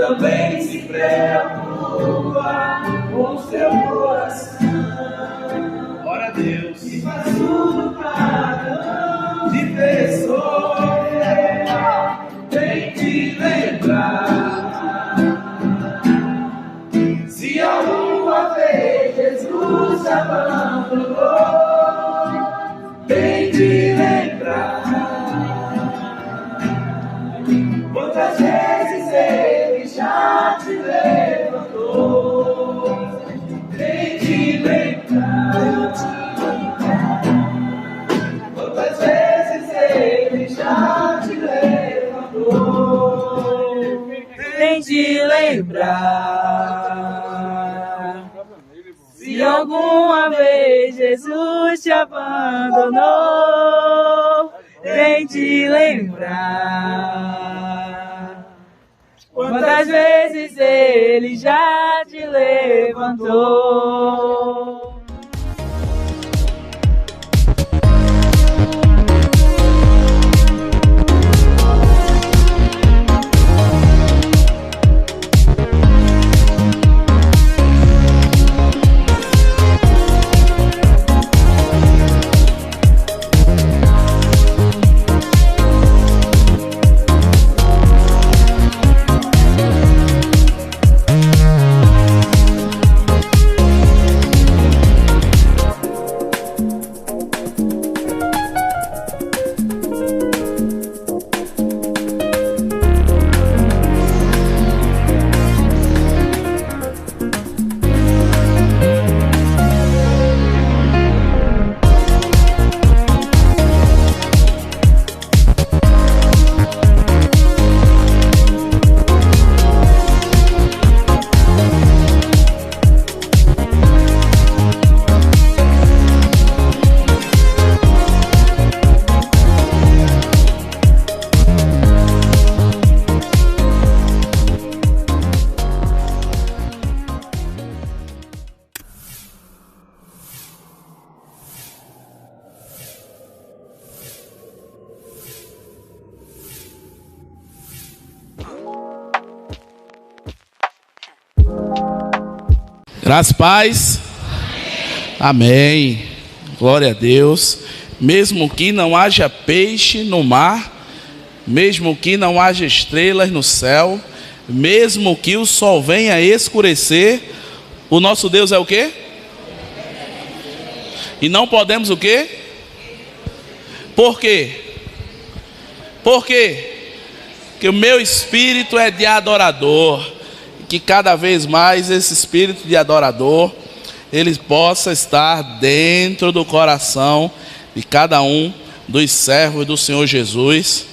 também se preocupa com seu coração. Ora a Deus. E faz tudo para não te ver sofrer. Tem te lembrar. Se alguma vez Jesus te abandonou, tem te lembrar. Quantas vezes Ele já te levantou, tem te lembrar. Quantas vezes Ele já te levantou, tem te lembrar. Se alguma vez Jesus te abandonou, tem te lembrar. Quantas vezes Ele já te levantou. Graças, paz. Amém. Glória a Deus. Mesmo que não haja peixe no mar, mesmo que não haja estrelas no céu, mesmo que o sol venha a escurecer, o nosso Deus é o quê? E não podemos o quê? Por quê? Por quê? Que o meu espírito é de adorador, que cada vez mais esse espírito de adorador, ele possa estar dentro do coração de cada um dos servos do Senhor Jesus.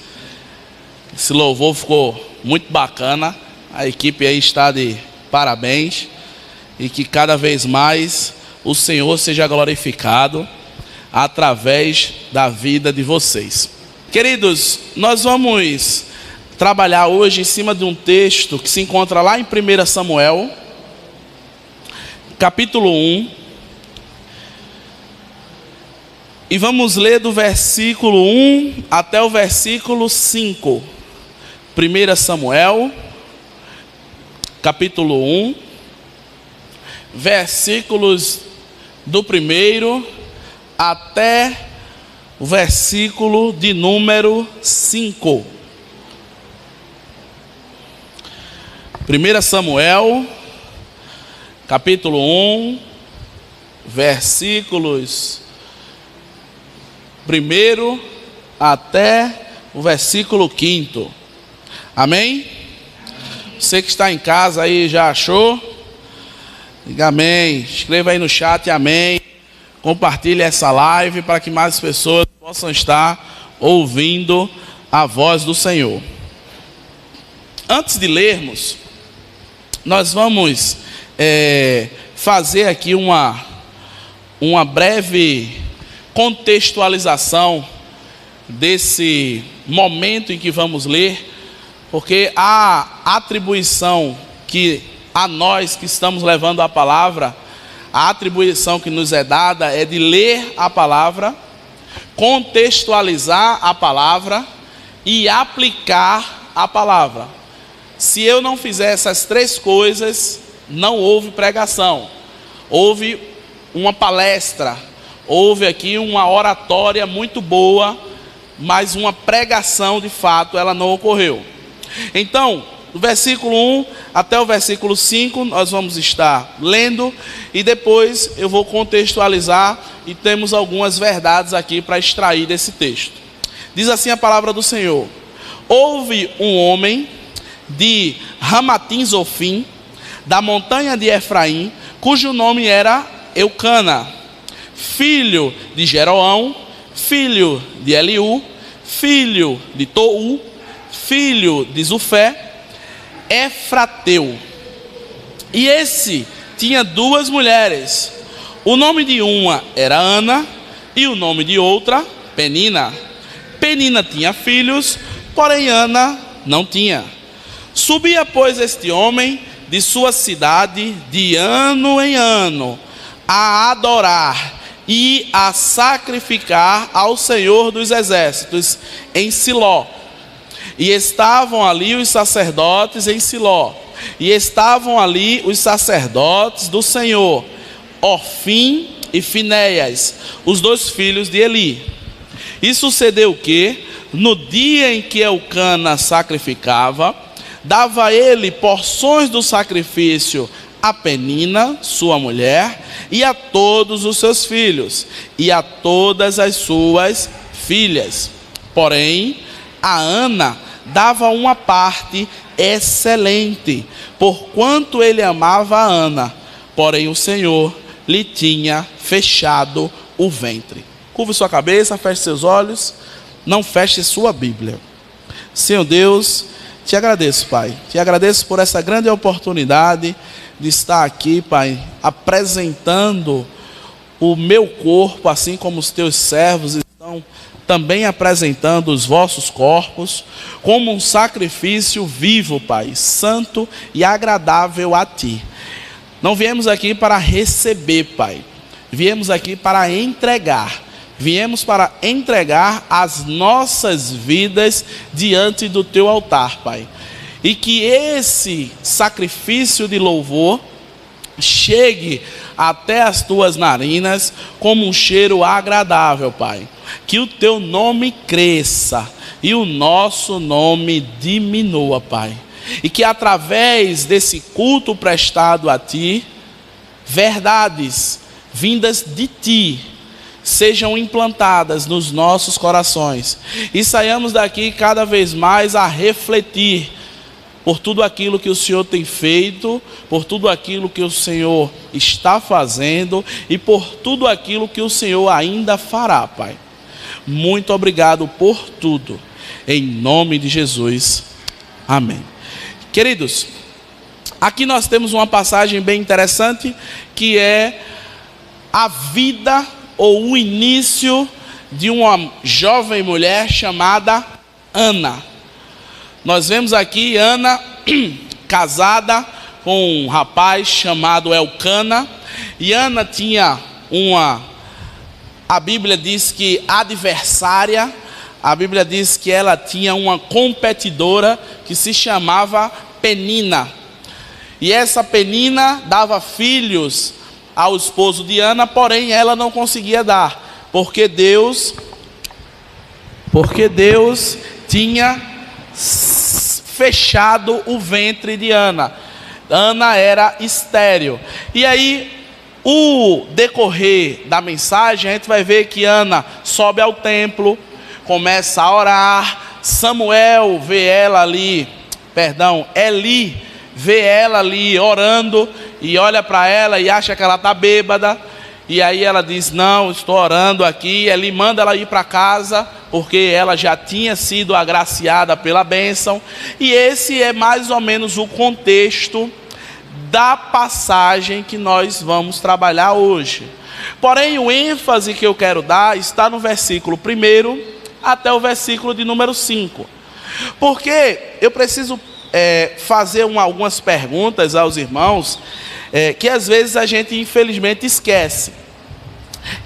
Esse louvor ficou muito bacana, a equipe aí está de parabéns, e que cada vez mais o Senhor seja glorificado através da vida de vocês. Queridos, nós vamos trabalhar hoje em cima de um texto que se encontra lá em 1 Samuel, capítulo 1. E vamos ler do versículo 1 até o versículo 5. 1 Samuel, capítulo 1, versículos do 1 até o versículo de número 5. 1 Samuel, capítulo 1, versículos 1 até o versículo 5. Amém? Você que está em casa aí já achou? Diga amém. Escreva aí no chat amém. Compartilhe essa live para que mais pessoas possam estar ouvindo a voz do Senhor. Antes de lermos, nós vamos fazer aqui uma breve contextualização desse momento em que vamos ler, porque a atribuição que a nós que estamos levando a palavra, a atribuição que nos é dada é de ler a palavra, contextualizar a palavra e aplicar a palavra. Se eu não fizer essas três coisas, não houve pregação, houve uma palestra, houve aqui uma oratória muito boa, mas uma pregação de fato ela não ocorreu. Então, do versículo 1 até o versículo 5 nós vamos estar lendo, e depois eu vou contextualizar, e temos algumas verdades aqui para extrair desse texto. Diz assim a palavra do Senhor: houve um homem de Ramatim-Zofim, da montanha de Efraim, cujo nome era Eucana, filho de Jeroão, filho de Eliú, filho de Tou, filho de Zufé, Efrateu. E esse tinha duas mulheres. O nome de uma era Ana e o nome de outra Penina. Penina tinha filhos, porém Ana não tinha. Subia, pois, este homem de sua cidade de ano em ano a adorar e a sacrificar ao Senhor dos Exércitos em Siló. E estavam ali os sacerdotes em Siló, e estavam ali os sacerdotes do Senhor, Ofim e Finéias, os dois filhos de Eli. E sucedeu que, no dia em que Eucana sacrificava, dava ele porções do sacrifício a Penina, sua mulher, e a todos os seus filhos, e a todas as suas filhas. Porém, a Ana dava uma parte excelente, porquanto ele amava a Ana, porém o Senhor lhe tinha fechado o ventre. Curve sua cabeça, feche seus olhos, não feche sua Bíblia. Senhor Deus, te agradeço, Pai, te agradeço por essa grande oportunidade de estar aqui, Pai, apresentando o meu corpo, assim como os teus servos estão também apresentando os vossos corpos, como um sacrifício vivo, Pai, santo e agradável a Ti. Não viemos aqui para receber, Pai, viemos aqui para entregar. Viemos para entregar as nossas vidas diante do Teu altar, Pai. E que esse sacrifício de louvor chegue até as tuas narinas como um cheiro agradável, Pai. Que o teu nome cresça e o nosso nome diminua, Pai. E que através desse culto prestado a Ti, verdades vindas de Ti sejam implantadas nos nossos corações. E saiamos daqui cada vez mais a refletir por tudo aquilo que o Senhor tem feito, por tudo aquilo que o Senhor está fazendo e por tudo aquilo que o Senhor ainda fará, Pai. Muito obrigado por tudo. Em nome de Jesus. Amém. Queridos, aqui nós temos uma passagem bem interessante, que é a vida ou o início de uma jovem mulher chamada Ana. Nós vemos aqui Ana casada com um rapaz chamado Elcana. E Ana tinha a Bíblia diz que adversária. A Bíblia diz que ela tinha uma competidora que se chamava Penina. E essa Penina dava filhos ao esposo de Ana, porém ela não conseguia dar, porque Deus tinha fechado o ventre de Ana. Ana era estéril. E aí, o decorrer da mensagem, a gente vai ver que Ana sobe ao templo, começa a orar. Samuel vê ela ali, Eli vê ela ali orando e olha para ela e acha que ela está bêbada. E aí ela diz: não, estou orando aqui. Eli manda ela ir para casa, porque ela já tinha sido agraciada pela bênção. E esse é mais ou menos o contexto da passagem que nós vamos trabalhar hoje. Porém, o ênfase que eu quero dar está no versículo 1 até o versículo de número 5. Porque eu preciso fazer algumas perguntas aos irmãos, que às vezes a gente infelizmente esquece.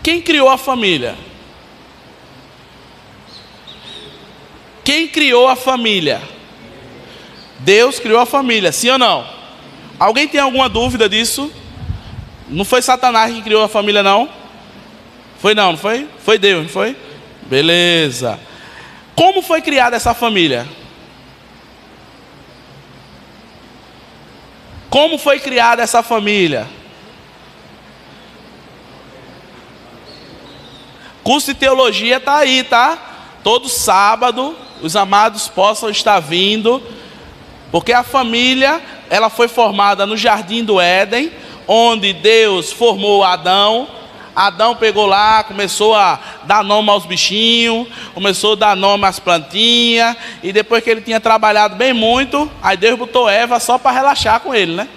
Quem criou a família? Quem criou a família? Deus criou a família, sim ou não? Alguém tem alguma dúvida disso? Não foi Satanás que criou a família, não? Foi não foi? Foi Deus, não foi? Beleza. Como foi criada essa família? Como foi criada essa família? Curso de teologia está aí, tá? Todo sábado os amados possam estar vindo, porque a família, ela foi formada no Jardim do Éden, onde Deus formou Adão. Adão pegou lá, começou a dar nome aos bichinhos, começou a dar nome às plantinhas, e depois que ele tinha trabalhado bem muito, aí Deus botou Eva só para relaxar com ele, né?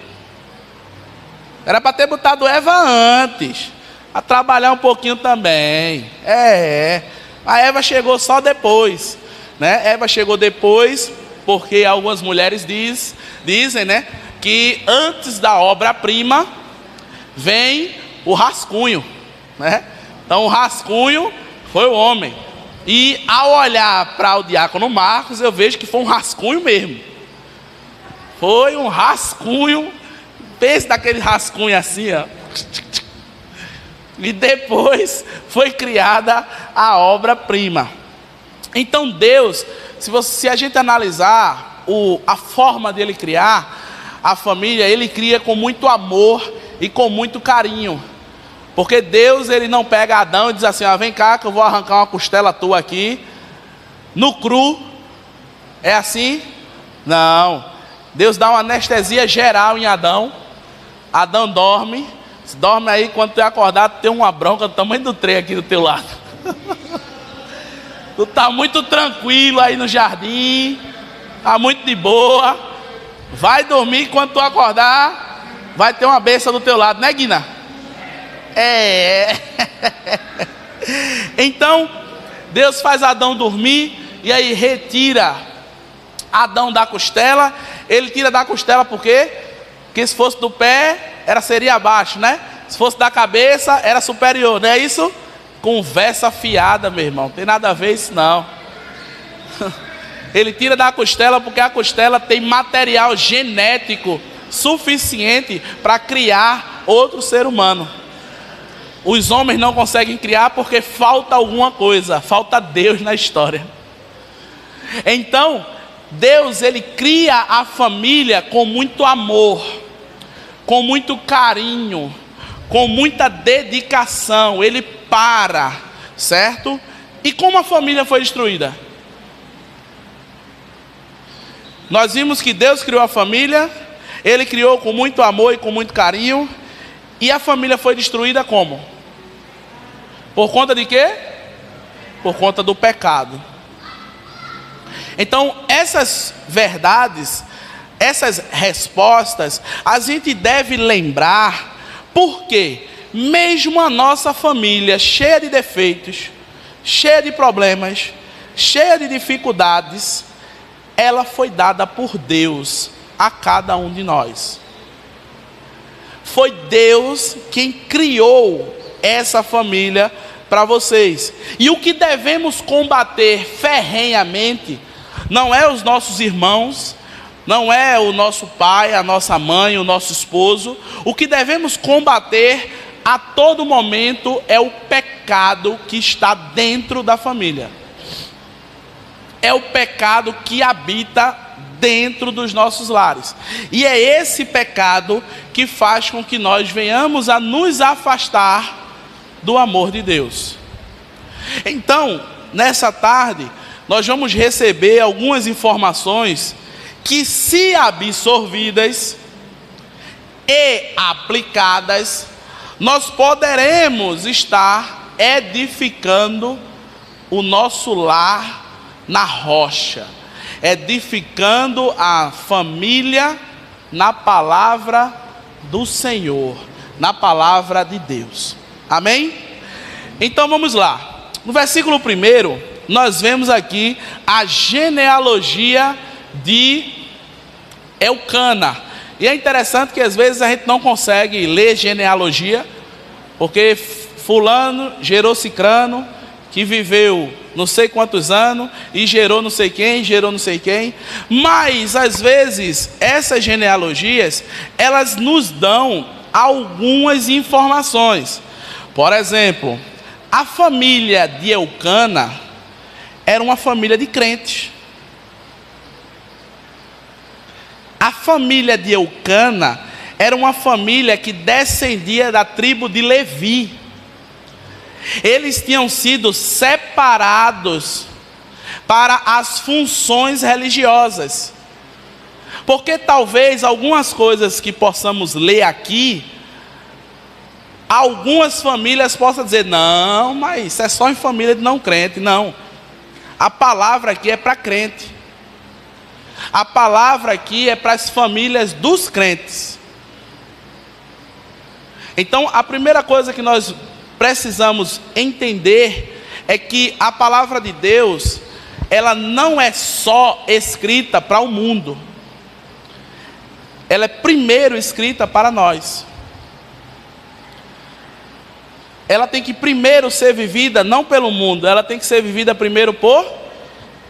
Era para ter botado Eva antes, a trabalhar um pouquinho também. A Eva chegou só depois, né? Eva chegou depois, porque algumas mulheres dizem, né, que antes da obra-prima vem o rascunho, né? Então o rascunho foi o homem. E ao olhar para o diácono Marcos, eu vejo que foi um rascunho mesmo. Foi um rascunho. Pense daquele rascunho assim, ó. E depois foi criada a obra-prima. Então Deus, se a gente analisar a forma dele criar a família, ele cria com muito amor e com muito carinho. Porque Deus, ele não pega Adão e diz assim: vem cá que eu vou arrancar uma costela tua aqui, no cru. É assim? Não. Deus dá uma anestesia geral em Adão. Adão dorme aí, quando tu é acordado, tem uma bronca do tamanho do trem aqui do teu lado. Tu está muito tranquilo aí no jardim, está muito de boa. Vai dormir, quando tu acordar, vai ter uma bênção do teu lado, né, Guina? Então, Deus faz Adão dormir, e aí retira Adão da costela. Ele tira da costela por quê? Porque se fosse do pé, seria abaixo, né? Se fosse da cabeça, era superior, não é isso? Conversa fiada, meu irmão, não tem nada a ver isso não. Ele tira da costela porque a costela tem material genético suficiente para criar outro ser humano. Os homens não conseguem criar porque falta alguma coisa, falta Deus na história. Então, Deus, ele cria a família com muito amor, com muito carinho, com muita dedicação. Ele para, certo? E como a família foi destruída? Nós vimos que Deus criou a família, ele criou com muito amor e com muito carinho, e a família foi destruída como? Por conta de quê? Por conta do pecado. Então, essas verdades, essas respostas, a gente deve lembrar, porque mesmo a nossa família cheia de defeitos, cheia de problemas, cheia de dificuldades, ela foi dada por Deus a cada um de nós. Foi Deus quem criou essa família para vocês. E o que devemos combater ferrenhamente não é os nossos irmãos, não é o nosso pai, a nossa mãe, o nosso esposo. O que devemos combater a todo momento é o pecado que está dentro da família. É o pecado que habita dentro dos nossos lares. E é esse pecado que faz com que nós venhamos a nos afastar do amor de Deus. Então, nessa tarde, nós vamos receber algumas informações que, se absorvidas e aplicadas, nós poderemos estar edificando o nosso lar na rocha, edificando a família na palavra do Senhor, na palavra de Deus. Amém? Então vamos lá. No versículo 1, nós vemos aqui a genealogia de Eucana. E é interessante que às vezes a gente não consegue ler genealogia, porque fulano gerou cicrano, que viveu não sei quantos anos, e gerou não sei quem, gerou não sei quem. Mas às vezes essas genealogias, elas nos dão algumas informações. Por exemplo, a família de Eucana era uma família de crentes. A família de Eucana era uma família que descendia da tribo de Levi. Eles tinham sido separados para as funções religiosas. Porque talvez algumas coisas que possamos ler aqui, algumas famílias possam dizer, não, mas isso é só em família de não crente. Não, a palavra aqui é para crente. A palavra aqui é para as famílias dos crentes. Então, a primeira coisa que nós precisamos entender é que a palavra de Deus, ela não é só escrita para o mundo. Ela é primeiro escrita para nós. Ela tem que primeiro ser vivida não pelo mundo, ela tem que ser vivida primeiro por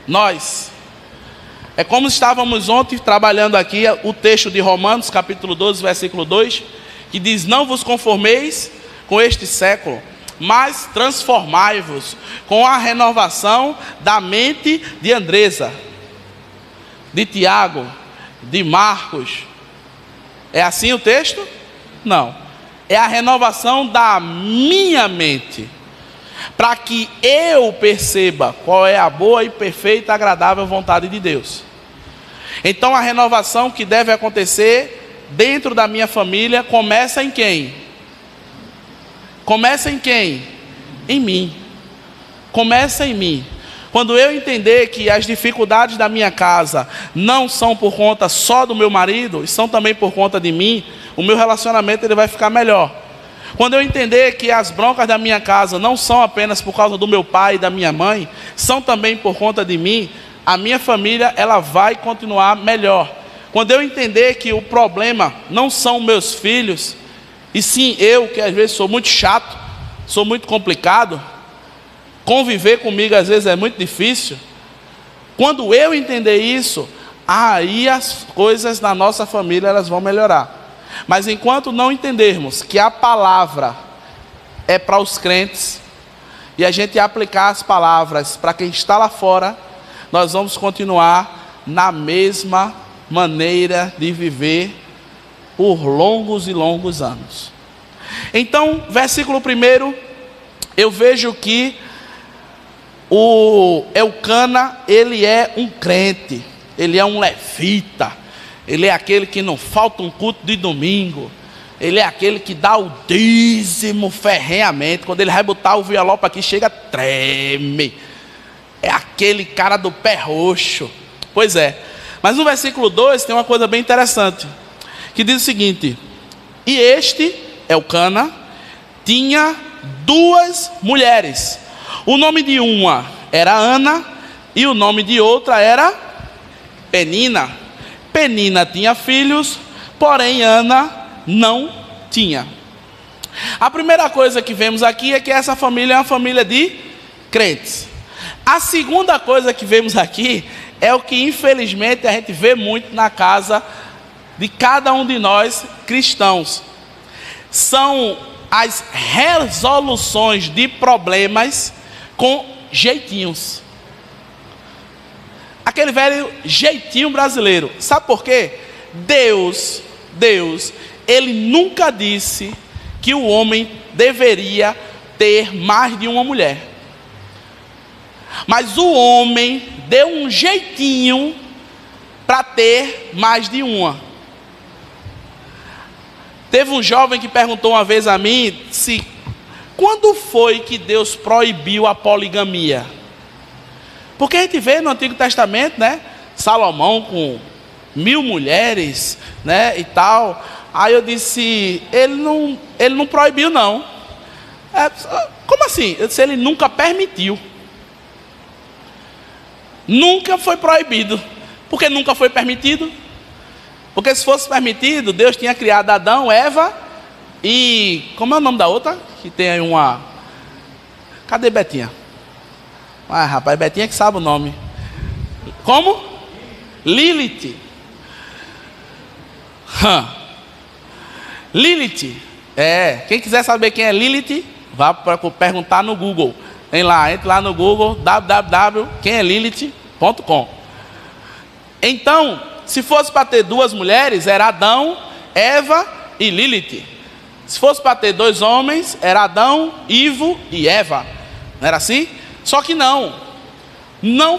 nós. É como estávamos ontem trabalhando aqui o texto de Romanos, capítulo 12, versículo 2, que diz, não vos conformeis com este século, mas transformai-vos com a renovação da mente de Andresa, de Tiago, de Marcos. É assim o texto? Não. É a renovação da minha mente, para que eu perceba qual é a boa e perfeita e agradável vontade de Deus. Então a renovação que deve acontecer dentro da minha família começa em quem? Começa em quem? Em mim. Começa em mim. Quando eu entender que as dificuldades da minha casa não são por conta só do meu marido, e são também por conta de mim, o meu relacionamento ele vai ficar melhor. Quando eu entender que as broncas da minha casa não são apenas por causa do meu pai e da minha mãe, são também por conta de mim, a minha família ela vai continuar melhor. Quando eu entender que o problema não são meus filhos, e sim eu, que às vezes sou muito chato, sou muito complicado, conviver comigo às vezes é muito difícil. Quando eu entender isso, aí as coisas na nossa família elas vão melhorar. Mas enquanto não entendermos que a palavra é para os crentes, e a gente aplicar as palavras para quem está lá fora, nós vamos continuar na mesma maneira de viver por longos e longos anos. Então, versículo 1, eu vejo que o Eucana, ele é um crente, ele é um levita, ele é aquele que não falta um culto de domingo, ele é aquele que dá o dízimo ferrenhamente. Quando ele vai botar o violão para aqui, chega, treme. É aquele cara do pé roxo. Pois é. Mas no versículo 2 tem uma coisa bem interessante, que diz o seguinte: e este, Eucana, tinha 2 mulheres. O nome de uma era Ana e o nome de outra era Penina. Penina tinha filhos, porém Ana não tinha. A primeira coisa que vemos aqui é que essa família é uma família de crentes. A segunda coisa que vemos aqui é o que infelizmente a gente vê muito na casa de cada um de nós cristãos. São as resoluções de problemas com jeitinhos. Aquele velho jeitinho brasileiro. Sabe por quê? Deus, Ele nunca disse que o homem deveria ter mais de uma mulher. Mas o homem deu um jeitinho para ter mais de uma. Teve um jovem que perguntou uma vez a mim se quando foi que Deus proibiu a poligamia? Porque a gente vê no Antigo Testamento, né, Salomão com 1000 mulheres, né, e tal. Aí eu disse, ele não proibiu não. Como assim? Eu disse, ele nunca permitiu. Nunca foi proibido. Por que nunca foi permitido? Porque se fosse permitido, Deus tinha criado Adão, Eva e... como é o nome da outra? Que tem aí uma... Cadê Betinha? Ah, rapaz, Betinha que sabe o nome. Como? Lilith. Lilith. Quem quiser saber quem é Lilith, vá para perguntar no Google. Tem lá, entre lá no Google, www.quemelilith.com. Então, se fosse para ter 2 mulheres, era Adão, Eva e Lilith. Se fosse para ter 2 homens, era Adão, Ivo e Eva. Não era assim? Só que não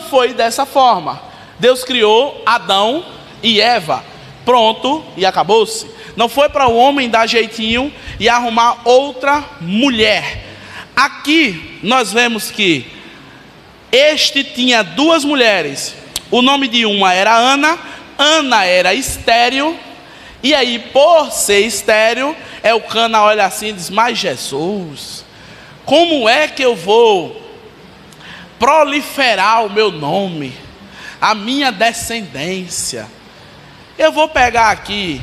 foi dessa forma. Deus criou Adão e Eva, pronto, e acabou-se. Não foi para o homem dar jeitinho e arrumar outra mulher. Aqui nós vemos que este tinha 2 mulheres. O nome de uma era Ana. Ana era estéril. E aí, por ser estéril, Eucana olha assim e diz, mas Jesus, como é que eu vou proliferar o meu nome, a minha descendência? Eu vou pegar aqui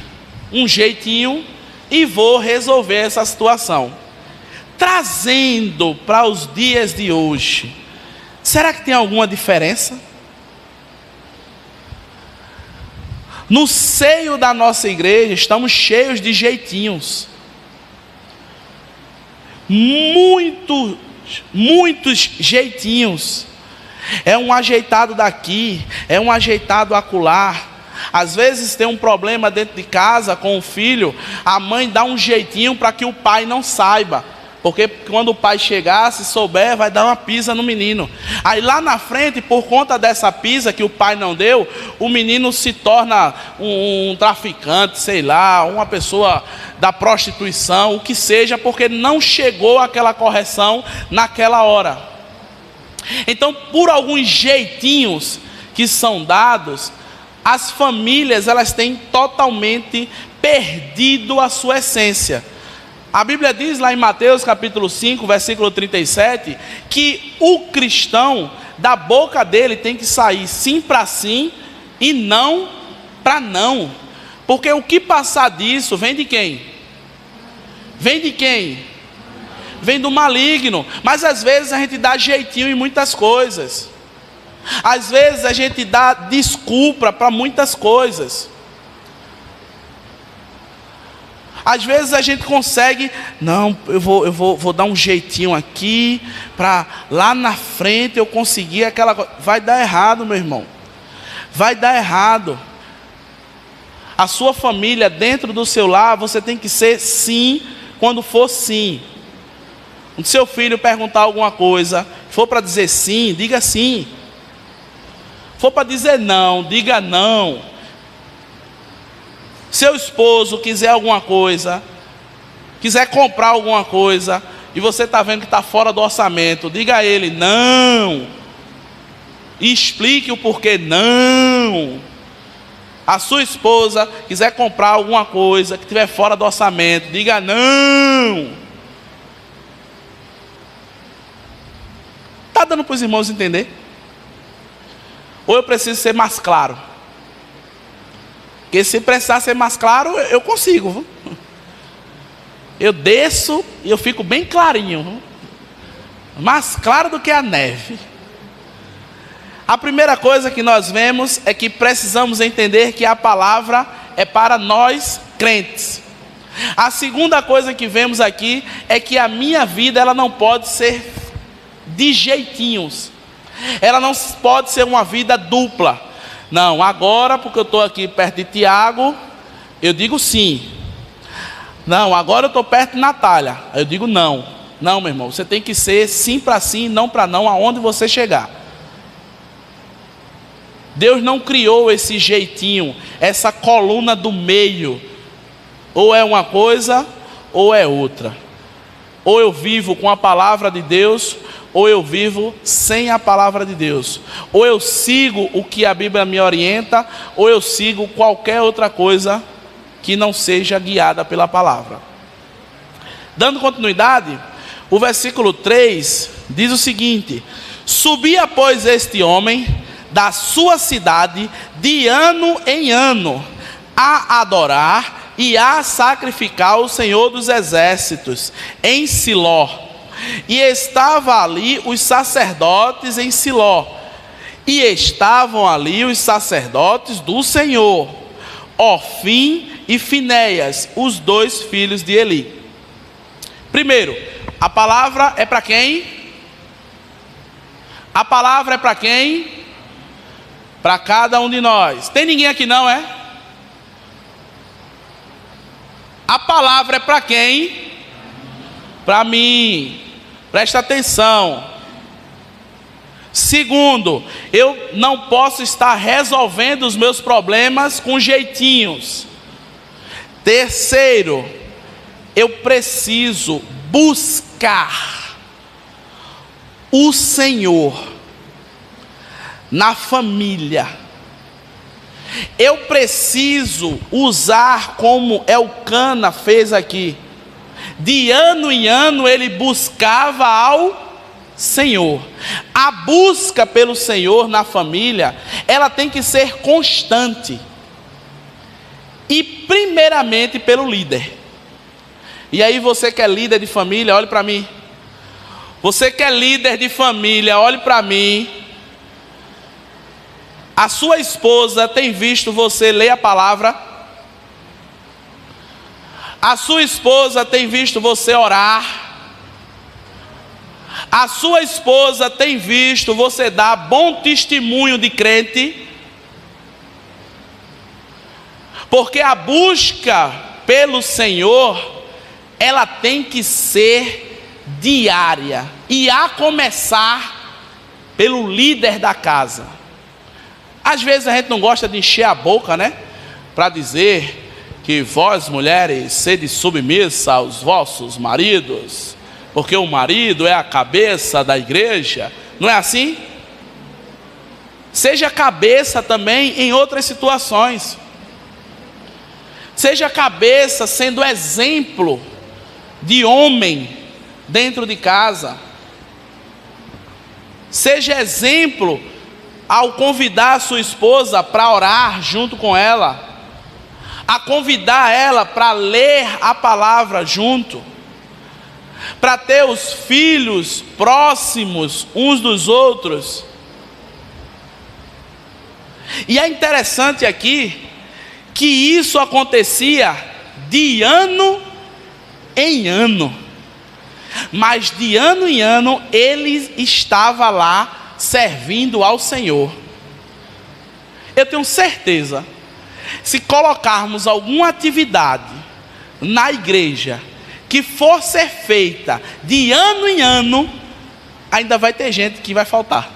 um jeitinho e vou resolver essa situação. Trazendo para os dias de hoje, será que tem alguma diferença? No seio da nossa igreja estamos cheios de jeitinhos. Muitos jeitinhos. É um ajeitado daqui, é um ajeitado acolá. Às vezes tem um problema dentro de casa com o filho, a mãe dá um jeitinho para que o pai não saiba. Porque quando o pai chegar, se souber, vai dar uma pisa no menino. Aí lá na frente, por conta dessa pisa que o pai não deu, o menino se torna um traficante, sei lá, uma pessoa da prostituição, o que seja, porque não chegou aquela correção naquela hora. Então, por alguns jeitinhos que são dados, as famílias elas têm totalmente perdido a sua essência. A Bíblia diz lá em Mateus capítulo 5, versículo 37, que o cristão, da boca dele tem que sair sim para sim e não para não. Porque o que passar disso vem de quem? Vem de quem? Vem do maligno. Mas às vezes a gente dá jeitinho em muitas coisas. Às vezes a gente dá desculpa para muitas coisas. Às vezes a gente consegue, não, eu vou dar um jeitinho aqui, para lá na frente eu conseguir aquela coisa. Vai dar errado, meu irmão. Vai dar errado. A sua família, dentro do seu lar, você tem que ser sim, quando for sim. Quando seu filho perguntar alguma coisa, for para dizer sim, diga sim. For para dizer não, diga não. Seu esposo quiser alguma coisa, quiser comprar alguma coisa, e você está vendo que está fora do orçamento, diga a ele não. E explique o porquê não. A sua esposa quiser comprar alguma coisa que estiver fora do orçamento, diga não. Está dando para os irmãos entender? Ou eu preciso ser mais claro? Porque se precisar ser mais claro, eu consigo. Viu? Eu desço e eu fico bem clarinho. Viu? Mais claro do que a neve. A primeira coisa que nós vemos é que precisamos entender que a palavra é para nós crentes. A segunda coisa que vemos aqui é que a minha vida ela não pode ser de jeitinhos. Ela não pode ser uma vida dupla. Não, agora porque eu estou aqui perto de Tiago, eu digo sim. Não, agora eu estou perto de Natália, eu digo não. Não, meu irmão, você tem que ser sim para sim, não para não, aonde você chegar. Deus não criou esse jeitinho, essa coluna do meio. Ou é uma coisa, ou é outra. Ou eu vivo com a palavra de Deus, ou eu vivo sem a palavra de Deus. Ou eu sigo o que a Bíblia me orienta, ou eu sigo qualquer outra coisa que não seja guiada pela palavra. Dando continuidade, o versículo 3 diz o seguinte: subia, pois, este homem da sua cidade de ano em ano a adorar e a sacrificar o Senhor dos Exércitos em Siló. E estava ali os sacerdotes em Siló, e estavam ali os sacerdotes do Senhor, Ofim e Finéias, os dois filhos de Eli. Primeiro, a palavra é para quem? A palavra é para quem? Para cada um de nós. Tem ninguém aqui não, é? A palavra é para quem? Para mim. Presta atenção. Segundo, eu não posso estar resolvendo os meus problemas com jeitinhos. Terceiro, eu preciso buscar o Senhor na família. Eu preciso usar como Elcana fez aqui. De ano em ano ele buscava ao Senhor. A busca pelo Senhor na família, ela tem que ser constante. E primeiramente pelo líder. E aí você que é líder de família, olhe para mim. Você que é líder de família, olhe para mim. A sua esposa tem visto você ler a palavra? A sua esposa tem visto você orar? A sua esposa tem visto você dar bom testemunho de crente? Porque a busca pelo Senhor, ela tem que ser diária. E a começar pelo líder da casa. Às vezes a gente não gosta de encher a boca, né? Para dizer que vós, mulheres, sede submissa aos vossos maridos, porque o marido é a cabeça da igreja. Não é assim? Seja cabeça também em outras situações. Seja cabeça sendo exemplo de homem dentro de casa. Seja exemplo ao convidar a sua esposa para orar junto com ela, a convidar ela para ler a palavra junto, para ter os filhos próximos uns dos outros. E é interessante aqui que isso acontecia de ano em ano. Mas de ano em ano ele estava lá servindo ao Senhor. Eu tenho certeza, se colocarmos alguma atividade na igreja que for ser feita de ano em ano, ainda vai ter gente que vai faltar.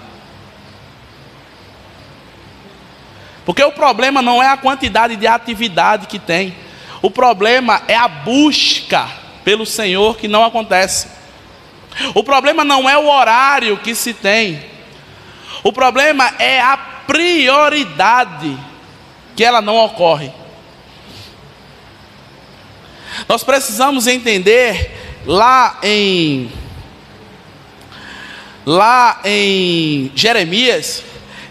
Porque o problema não é a quantidade de atividade que tem. O problema é a busca pelo Senhor que não acontece. O problema não é o horário que se tem. O problema é a prioridade que ela não ocorre. Nós precisamos entender lá em Jeremias,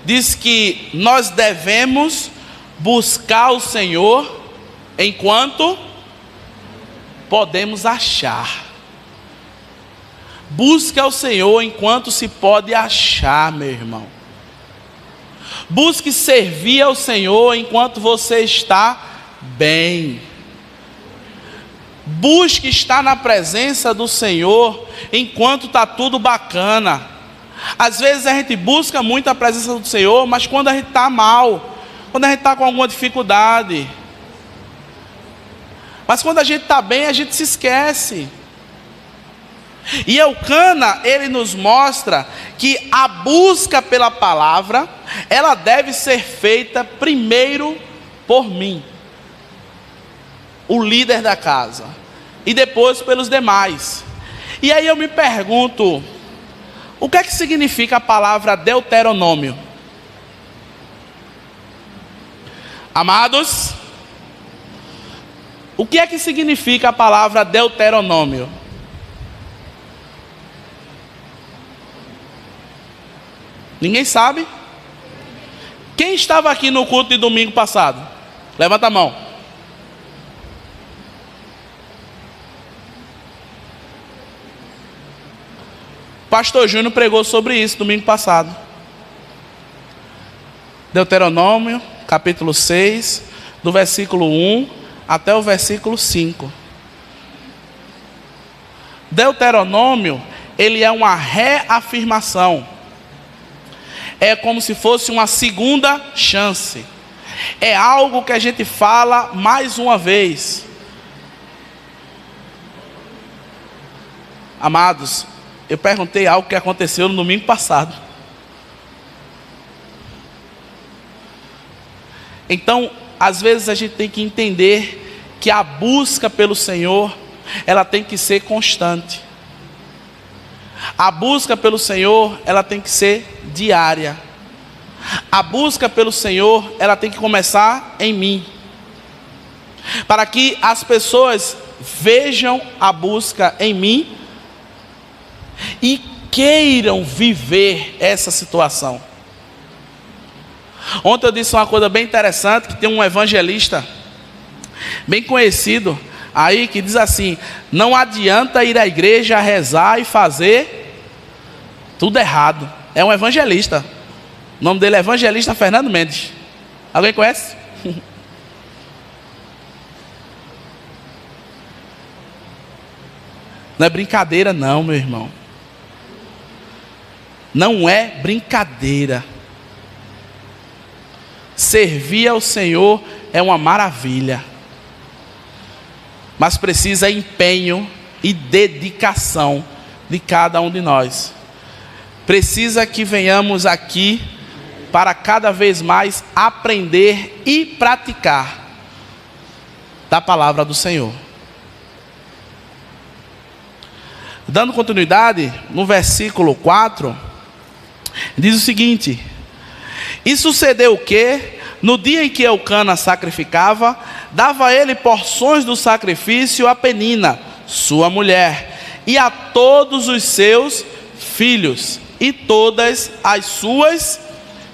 diz que nós devemos buscar o Senhor enquanto podemos achar. Busque ao Senhor enquanto se pode achar, meu irmão. Busque servir ao Senhor enquanto você está bem. Busque estar na presença do Senhor enquanto está tudo bacana. Às vezes a gente busca muito a presença do Senhor, mas quando a gente está mal, quando a gente está com alguma dificuldade. Mas quando a gente está bem, a gente se esquece. E Eucana, ele nos mostra que a busca pela palavra, ela deve ser feita primeiro por mim, o líder da casa, e depois pelos demais. E aí eu me pergunto, o que é que significa a palavra Deuteronômio? Amados, o que é que significa a palavra Deuteronômio? Ninguém sabe? Quem estava aqui no culto de domingo passado? Levanta a mão. Pastor Júnior pregou sobre isso domingo passado. Deuteronômio, capítulo 6, do versículo 1 até o versículo 5. Deuteronômio, ele é uma reafirmação. É como se fosse uma segunda chance. É algo que a gente fala mais uma vez. Amados, eu perguntei algo que aconteceu no domingo passado. Então, às vezes a gente tem que entender que a busca pelo Senhor, ela tem que ser constante. A busca pelo Senhor, ela tem que ser diária. A busca pelo Senhor, ela tem que começar em mim. Para que as pessoas vejam a busca em mim e queiram viver essa situação. Ontem eu disse uma coisa bem interessante, que tem um evangelista bem conhecido aí que diz assim: não adianta ir à igreja, rezar e fazer tudo errado. É um evangelista. O nome dele é Evangelista Fernando Mendes. Alguém conhece? Não é brincadeira não, meu irmão. Não é brincadeira. Servir ao Senhor é uma maravilha, mas precisa empenho e dedicação de cada um de nós. Precisa que venhamos aqui para cada vez mais aprender e praticar da palavra do Senhor. Dando continuidade, no versículo 4, diz o seguinte: e sucedeu que, no dia em que Eucana sacrificava, dava ele porções do sacrifício a Penina, sua mulher, e a todos os seus filhos, e todas as suas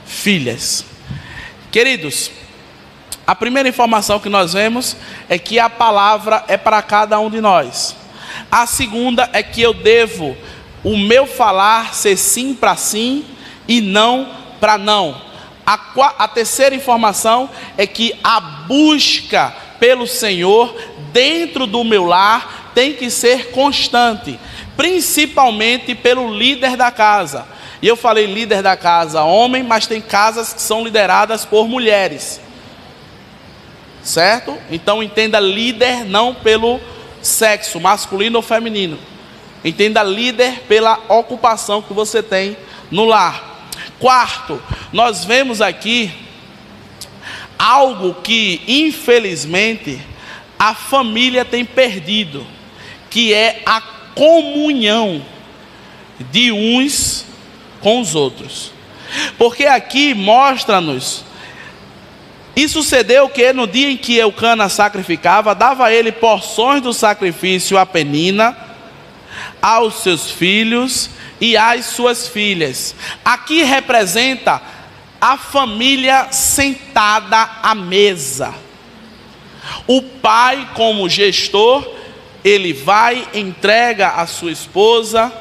filhas. Queridos, a primeira informação que nós vemos é que a palavra é para cada um de nós. A segunda é que eu devo o meu falar ser sim para sim e não para não. A terceira informação é que a busca pelo Senhor dentro do meu lar tem que ser constante, principalmente pelo líder da casa. E eu falei líder da casa, homem, mas tem casas que são lideradas por mulheres, certo? Então entenda líder não pelo sexo, masculino ou feminino. Entenda líder pela ocupação que você tem no lar. Quarto, nós vemos aqui algo que infelizmente a família tem perdido, que é a comunhão de uns com os outros. Porque aqui mostra-nos, e sucedeu que no dia em que Eucana sacrificava, dava ele porções do sacrifício a Penina, aos seus filhos e às suas filhas. Aqui representa a família sentada à mesa. O pai, como gestor, ele vai, entrega a sua esposa,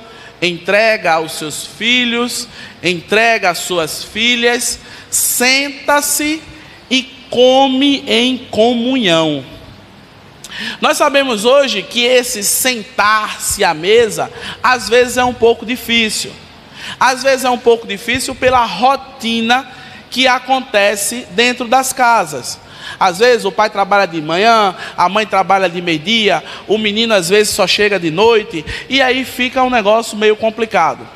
entrega aos seus filhos, entrega às suas filhas, senta-se e come em comunhão. Nós sabemos hoje que esse sentar-se à mesa, às vezes é um pouco difícil. Às vezes é um pouco difícil pela rotina que acontece dentro das casas. Às vezes o pai trabalha de manhã, a mãe trabalha de meio-dia, o menino às vezes só chega de noite, e aí fica um negócio meio complicado.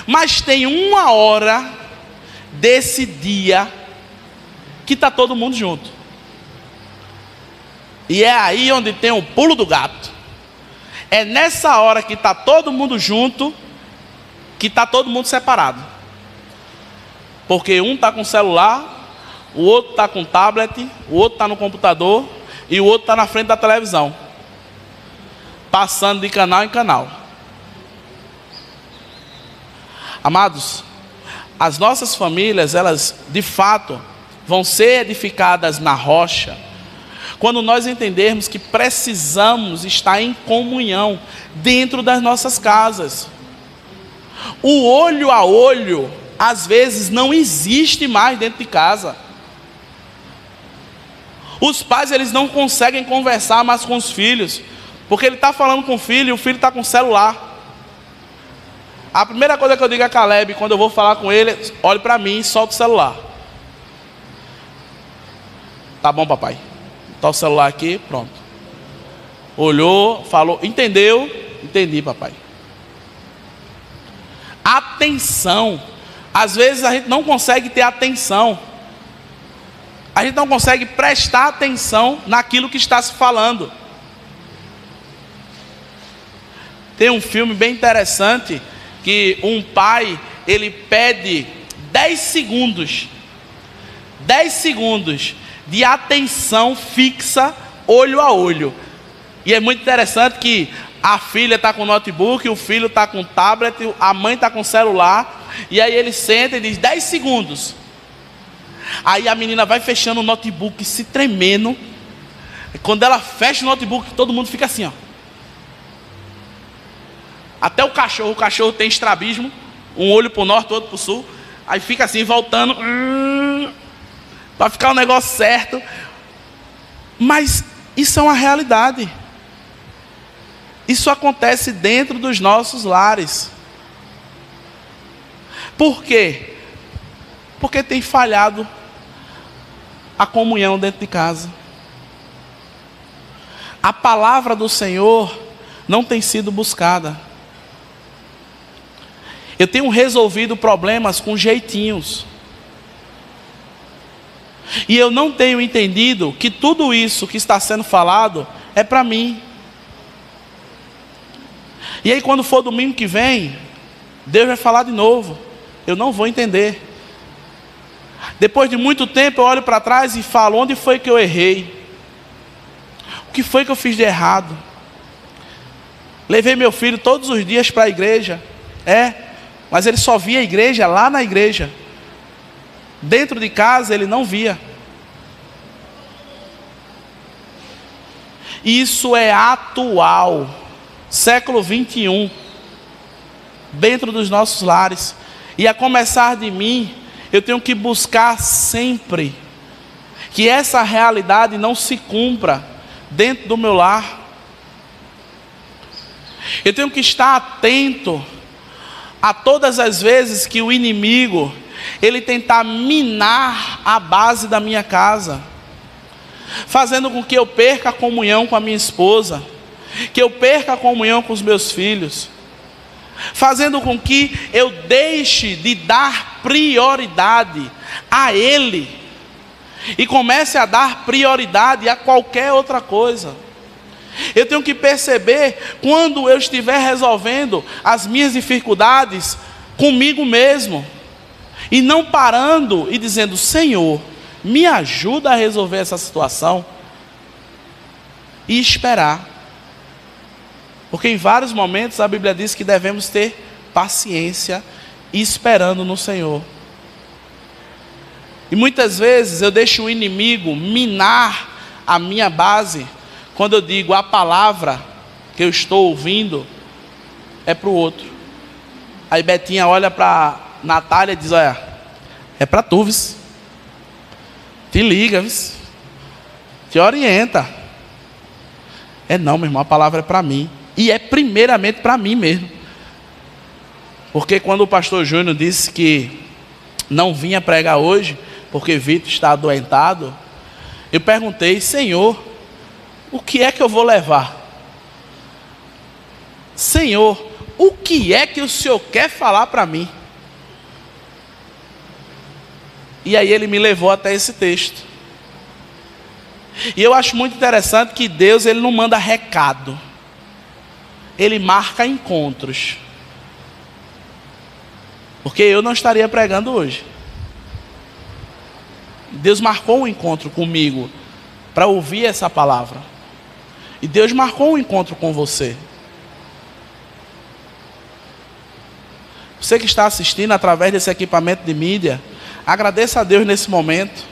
Mas tem uma hora desse dia que está todo mundo junto. E é aí onde tem o pulo do gato. É nessa hora que está todo mundo junto, que está todo mundo separado. Porque um está com celular, o outro está com tablet, o outro está no computador e o outro está na frente da televisão, passando de canal em canal. Amados, as nossas famílias, elas de fato vão ser edificadas na rocha quando nós entendermos que precisamos estar em comunhão dentro das nossas casas. O olho a olho, às vezes, não existe mais dentro de casa. Os pais, eles não conseguem conversar mais com os filhos, porque ele está falando com o filho e o filho está com o celular. A primeira coisa que eu digo a Caleb, quando eu vou falar com ele, olhe para mim e solta o celular. Tá bom, papai. Tá o celular aqui, pronto. Olhou, falou, entendeu? Entendi, papai. Atenção. Às vezes a gente não consegue ter atenção. A gente não consegue prestar atenção naquilo que está se falando. Tem um filme bem interessante que um pai, ele pede 10 segundos de atenção fixa, olho a olho. E é muito interessante que a filha está com o notebook, o filho está com o tablet, a mãe está com o celular, e aí ele senta e diz 10 segundos. Aí a menina vai fechando o notebook, se tremendo. Quando ela fecha o notebook, todo mundo fica assim, ó. Até o cachorro tem estrabismo, um olho para o norte, outro para o sul. Aí fica assim, voltando, para ficar o negócio certo. Mas isso é uma realidade. Isso acontece dentro dos nossos lares. Por quê? Porque tem falhado a comunhão dentro de casa. A palavra do Senhor não tem sido buscada. Eu tenho resolvido problemas com jeitinhos. E eu não tenho entendido que tudo isso que está sendo falado é para mim. E aí quando for domingo que vem, Deus vai falar de novo. Eu não vou entender. Depois de muito tempo eu olho para trás e falo, onde foi que eu errei? O que foi que eu fiz de errado? Levei meu filho todos os dias para a igreja. Mas ele só via a igreja lá na igreja. Dentro de casa ele não via. Isso é atual. Século 21. Dentro dos nossos lares. E a começar de mim, eu tenho que buscar sempre que essa realidade não se cumpra dentro do meu lar. Eu tenho que estar atento a todas as vezes que o inimigo, ele tentar minar a base da minha casa, fazendo com que eu perca a comunhão com a minha esposa, que eu perca a comunhão com os meus filhos, fazendo com que eu deixe de dar prioridade a ele e comece a dar prioridade a qualquer outra coisa. Eu tenho que perceber quando eu estiver resolvendo as minhas dificuldades comigo mesmo, e não parando e dizendo: Senhor, me ajuda a resolver essa situação, e esperar. Porque em vários momentos a Bíblia diz que devemos ter paciência esperando no Senhor. E muitas vezes eu deixo o inimigo minar a minha base, quando eu digo a palavra que eu estou ouvindo é para o outro. Aí Betinha olha para Natália e diz: olha, é para tu, vis. Te liga, vis. Te orienta. É não, meu irmão, a palavra é para mim. E é primeiramente para mim mesmo. Porque quando o pastor Júnior disse que não vinha pregar hoje, porque Vitor está adoentado, eu perguntei: Senhor, o que é que eu vou levar? Senhor, o que é que o Senhor quer falar para mim? E aí ele me levou até esse texto. E eu acho muito interessante que Deus, ele não manda recado, ele marca encontros. Porque eu não estaria pregando hoje. Deus marcou um encontro comigo para ouvir essa palavra. E Deus marcou um encontro com você. Você que está assistindo através desse equipamento de mídia, agradeça a Deus nesse momento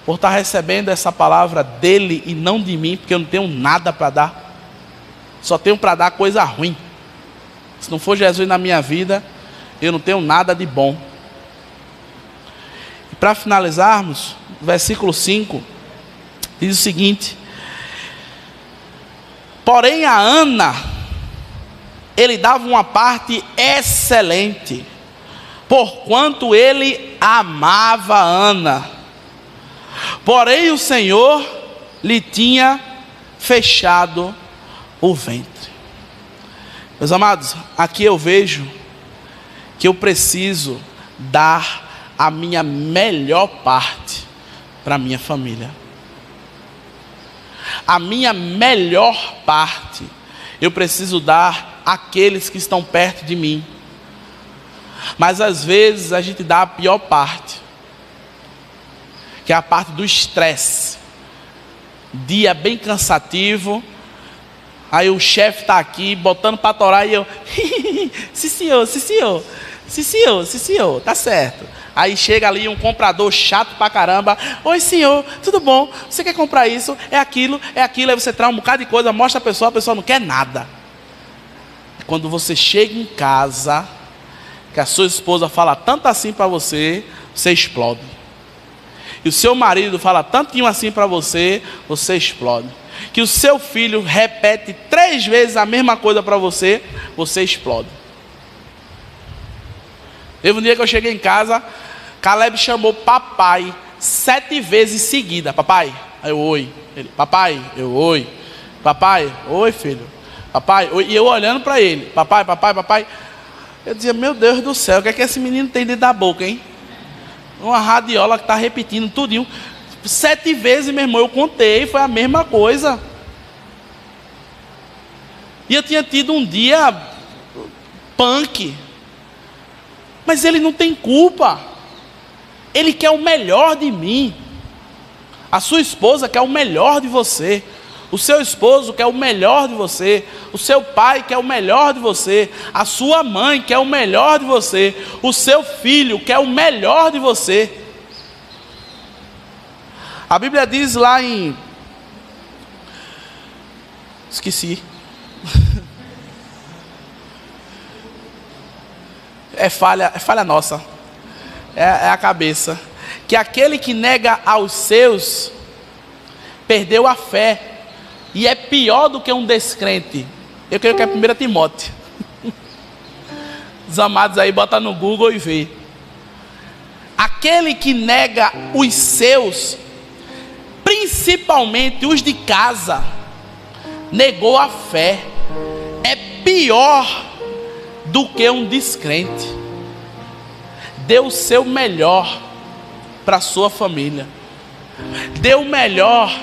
por estar recebendo essa palavra dele e não de mim, porque eu não tenho nada para dar. Só tenho para dar coisa ruim. Se não for Jesus na minha vida, eu não tenho nada de bom. E para finalizarmos, versículo 5 diz o seguinte: porém a Ana, ele dava uma parte excelente, porquanto ele amava Ana. Porém o Senhor lhe tinha fechado o ventre. Meus amados, aqui eu vejo que eu preciso dar a minha melhor parte para a minha família. A minha melhor parte eu preciso dar àqueles que estão perto de mim. Mas às vezes a gente dá a pior parte, que é a parte do estresse. Dia bem cansativo, aí o chefe está aqui botando para torar e eu sim senhor, sim senhor, sim senhor, sim senhor, tá certo. Aí chega ali um comprador chato pra caramba: oi senhor, tudo bom? Você quer comprar isso? É aquilo, aí você traz um bocado de coisa, mostra a pessoa não quer nada. Quando você chega em casa, que a sua esposa fala tanto assim para você, você explode. E o seu marido fala tantinho assim para você, você explode. Que o seu filho repete 3 vezes a mesma coisa para você, você explode. Teve um dia que eu cheguei em casa, Caleb chamou papai 7 vezes seguida. Papai, aí eu oi. Ele, papai, eu oi. Papai, oi filho. Papai, oi. E eu olhando para ele, papai, papai, papai. Eu dizia: meu Deus do céu, o que é que esse menino tem dentro da boca, hein? Uma radiola que está repetindo tudinho 7 vezes, meu irmão. Eu contei, foi a mesma coisa. E eu tinha tido um dia punk. Mas ele não tem culpa. Ele quer o melhor de mim. A sua esposa quer o melhor de você. O seu esposo quer o melhor de você. O seu pai quer o melhor de você. A sua mãe quer o melhor de você. O seu filho quer o melhor de você. A Bíblia diz lá em... esqueci. É falha nossa. é a cabeça. Que aquele que nega aos seus perdeu a fé e é pior do que um descrente. Eu creio que é 1 Timóteo. Os amados aí, bota no Google e vê. Aquele que nega os seus, principalmente os de casa, negou a fé, é pior do que um descrente. Dê o seu melhor para a sua família, dê o melhor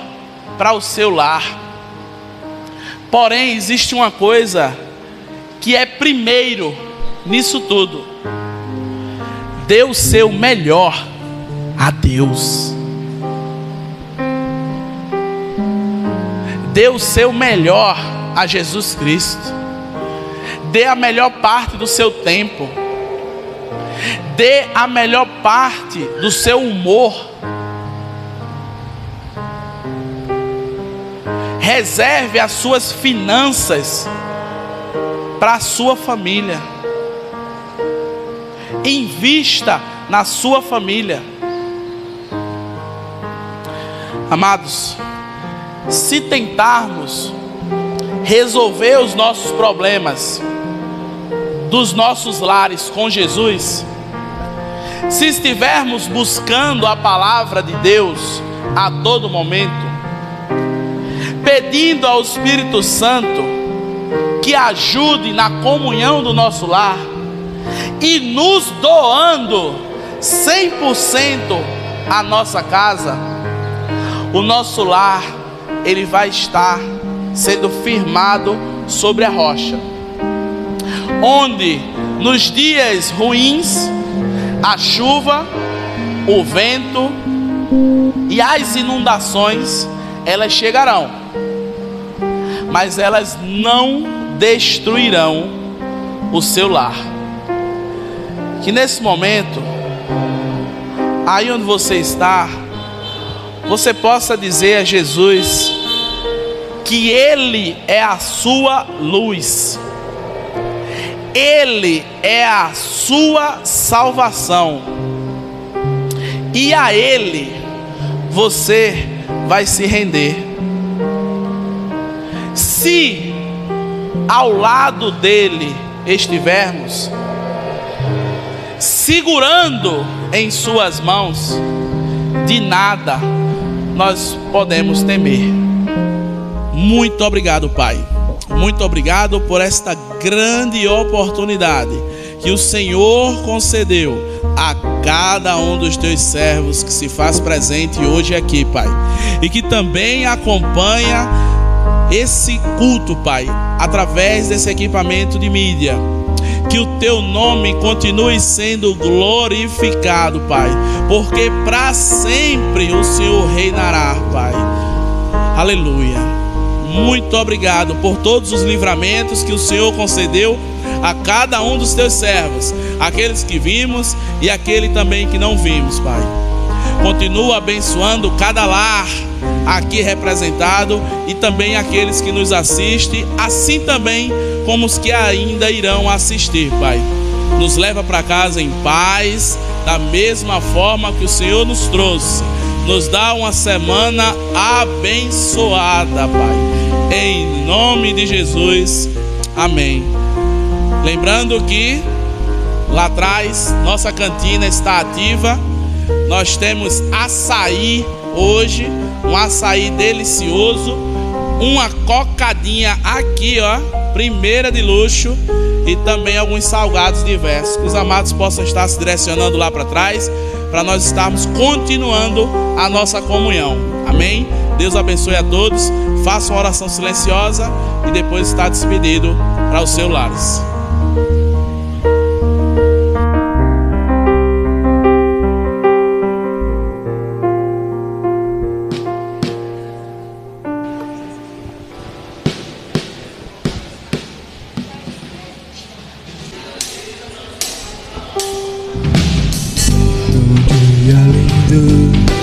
para o seu lar. Porém, existe uma coisa que é primeiro nisso tudo: dê o seu melhor a Deus. Dê o seu melhor a Jesus Cristo. Dê a melhor parte do seu tempo. Dê a melhor parte do seu humor. Reserve as suas finanças para a sua família. Invista na sua família. Amados, se tentarmos resolver os nossos problemas dos nossos lares com Jesus, se estivermos buscando a palavra de Deus a todo momento, pedindo ao Espírito Santo que ajude na comunhão do nosso lar e nos doando 100% a nossa casa, o nosso lar, ele vai estar sendo firmado sobre a rocha, onde nos dias ruins, a chuva, o vento e as inundações, elas chegarão, mas elas não destruirão o seu lar. Que nesse momento, aí onde você está, você possa dizer a Jesus que Ele é a sua luz, Ele é a sua salvação, e a Ele você vai se render. Se ao lado dele estivermos, segurando em suas mãos, de nada nós podemos temer. Muito obrigado, Pai. Muito obrigado por esta grande oportunidade que o Senhor concedeu a cada um dos teus servos que se faz presente hoje aqui, Pai, e que também acompanha esse culto, Pai, através desse equipamento de mídia. Que o teu nome continue sendo glorificado, Pai, porque para sempre o Senhor reinará, Pai. Aleluia. Muito obrigado por todos os livramentos que o Senhor concedeu a cada um dos teus servos, aqueles que vimos e aquele também que não vimos, Pai. Continua abençoando cada lar aqui representado e também aqueles que nos assistem, assim também como os que ainda irão assistir, Pai. Nos leva para casa em paz, da mesma forma que o Senhor nos trouxe. Nos dá uma semana abençoada, Pai. Em nome de Jesus, amém. Lembrando que lá atrás nossa cantina está ativa. Nós temos açaí hoje, um açaí delicioso, uma cocadinha aqui, ó, primeira de luxo, e também alguns salgados diversos. Que os amados possam estar se direcionando lá para trás, para nós estarmos continuando a nossa comunhão. Amém? Deus abençoe a todos. Faça uma oração silenciosa e depois está despedido para os seus lares.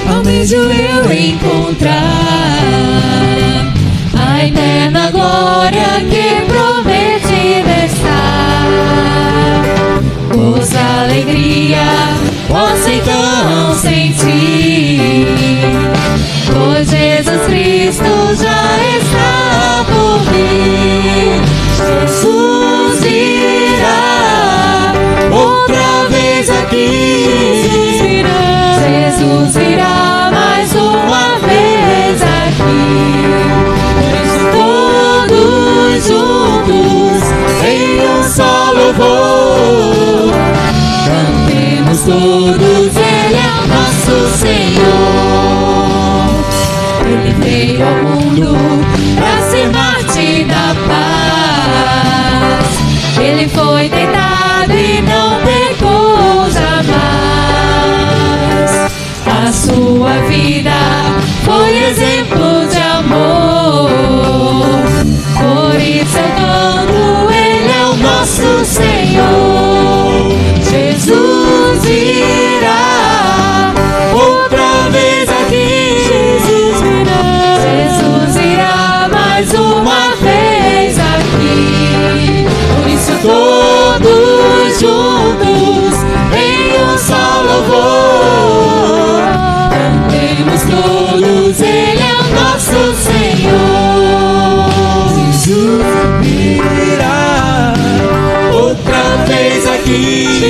Almejo eu encontrar a eterna glória que prometida está. Força, alegria posso então sentir, pois Jesus Cristo já está por vir. Jesus virá outra vez aqui. Jesus virá mais uma vez aqui. Por isso todos juntos em um só louvor cantemos todos, Ele é o nosso Senhor. Ele veio ao mundo pra ser mártir da paz. Ele foi tentado e não pecou jamais. A sua vida foi exemplo de amor. Por isso eu canto, Ele é o nosso Senhor. Jesus virá outra vez aqui. Jesus virá mais uma vez aqui. Por isso todos juntos em um só louvor cantemos todos, Ele é o nosso Senhor. Jesus virá outra vez aqui.